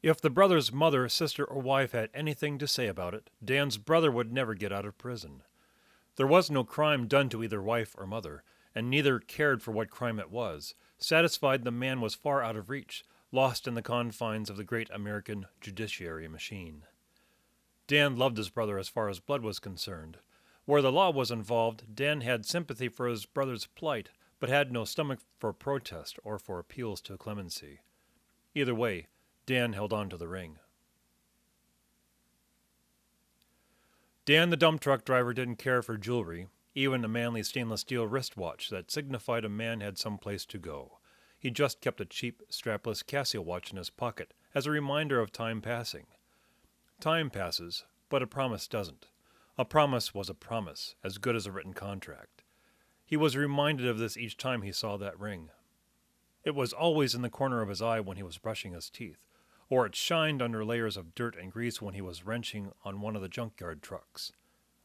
If the brother's mother, sister, or wife had anything to say about it, Dan's brother would never get out of prison. There was no crime done to either wife or mother, and neither cared for what crime it was, satisfied the man was far out of reach, lost in the confines of the great American judiciary machine. Dan loved his brother as far as blood was concerned. Where the law was involved, Dan had sympathy for his brother's plight, but had no stomach for protest or for appeals to clemency. Either way, Dan held on to the ring. Dan, the dump truck driver, didn't care for jewelry, even a manly stainless steel wristwatch that signified a man had some place to go. He just kept a cheap, strapless Casio watch in his pocket as a reminder of time passing. Time passes, but a promise doesn't. A promise was a promise, as good as a written contract. He was reminded of this each time he saw that ring. It was always in the corner of his eye when he was brushing his teeth, or it shined under layers of dirt and grease when he was wrenching on one of the junkyard trucks.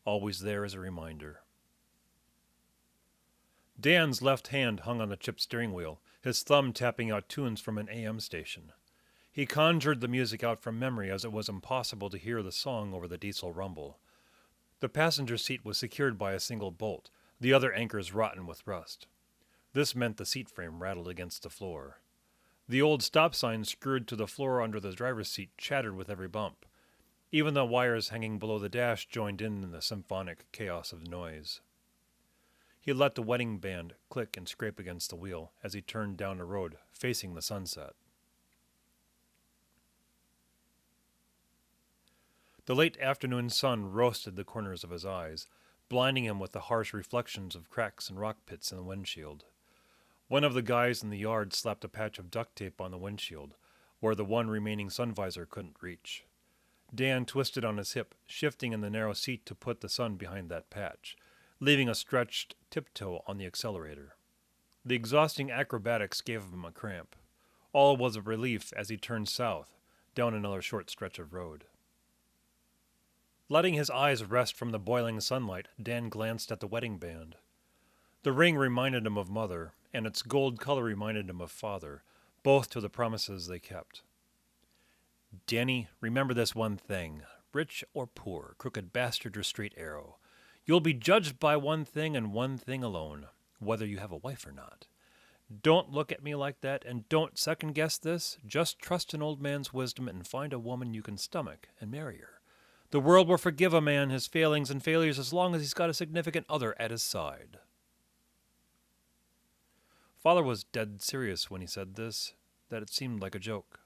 Always there as a reminder. Dan's left hand hung on the chip steering wheel, his thumb tapping out tunes from an AM station. He conjured the music out from memory as it was impossible to hear the song over the diesel rumble. The passenger seat was secured by a single bolt, the other anchors rotten with rust. This meant the seat frame rattled against the floor. The old stop sign screwed to the floor under the driver's seat chattered with every bump. Even the wires hanging below the dash joined in the symphonic chaos of noise. He let the wedding band click and scrape against the wheel as he turned down the road, facing the sunset. The late afternoon sun roasted the corners of his eyes, blinding him with the harsh reflections of cracks and rock pits in the windshield. One of the guys in the yard slapped a patch of duct tape on the windshield, where the one remaining sun visor couldn't reach. Dan twisted on his hip, shifting in the narrow seat to put the sun behind that patch, leaving a stretched tiptoe on the accelerator. The exhausting acrobatics gave him a cramp. All was a relief as he turned south, down another short stretch of road. Letting his eyes rest from the boiling sunlight, Dan glanced at the wedding band. The ring reminded him of Mother, and its gold color reminded him of Father, both to the promises they kept. Danny, remember this one thing. Rich or poor, crooked bastard or straight arrow. You'll be judged by one thing and one thing alone, whether you have a wife or not. Don't look at me like that, and don't second-guess this. Just trust an old man's wisdom and find a woman you can stomach and marry her. The world will forgive a man his failings and failures as long as he's got a significant other at his side. Father was dead serious when he said this, that it seemed like a joke.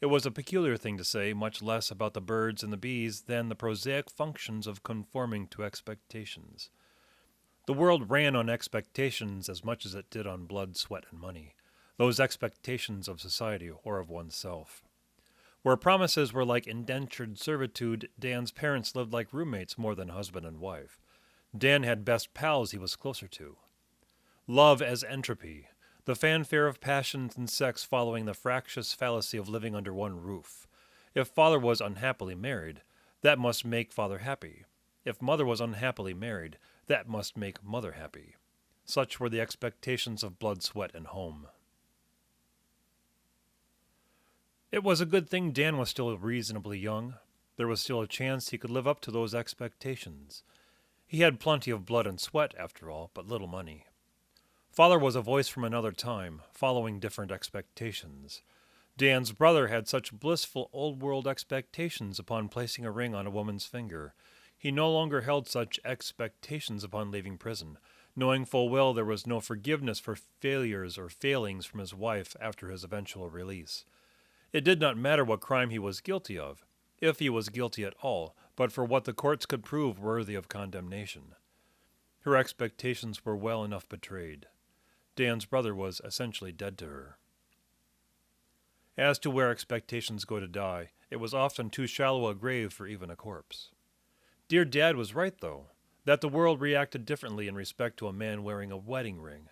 It was a peculiar thing to say, much less about the birds and the bees than the prosaic functions of conforming to expectations. The world ran on expectations as much as it did on blood, sweat, and money, those expectations of society or of oneself. Where promises were like indentured servitude, Dan's parents lived like roommates more than husband and wife. Dan had best pals he was closer to. Love as entropy, the fanfare of passions and sex following the fractious fallacy of living under one roof. If father was unhappily married, that must make father happy. If mother was unhappily married, that must make mother happy. Such were the expectations of blood, sweat, and home. It was a good thing Dan was still reasonably young. There was still a chance he could live up to those expectations. He had plenty of blood and sweat, after all, but little money. Father was a voice from another time, following different expectations. Dan's brother had such blissful old-world expectations upon placing a ring on a woman's finger. He no longer held such expectations upon leaving prison, knowing full well there was no forgiveness for failures or failings from his wife after his eventual release. It did not matter what crime he was guilty of, if he was guilty at all, but for what the courts could prove worthy of condemnation. Her expectations were well enough betrayed. Dan's brother was essentially dead to her. As to where expectations go to die, it was often too shallow a grave for even a corpse. Dear Dad was right, though, that the world reacted differently in respect to a man wearing a wedding ring.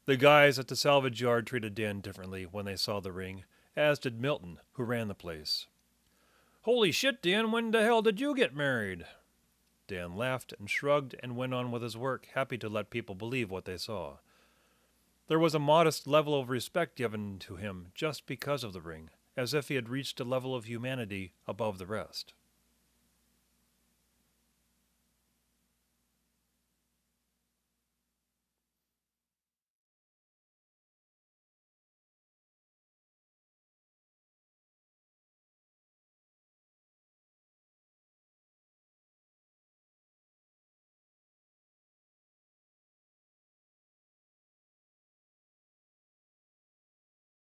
The guys at the salvage yard treated Dan differently when they saw the ring, as did Milton, who ran the place. "Holy shit, Dan, when the hell did you get married?" Dan laughed and shrugged and went on with his work, happy to let people believe what they saw. There was a modest level of respect given to him just because of the ring, as if he had reached a level of humanity above the rest.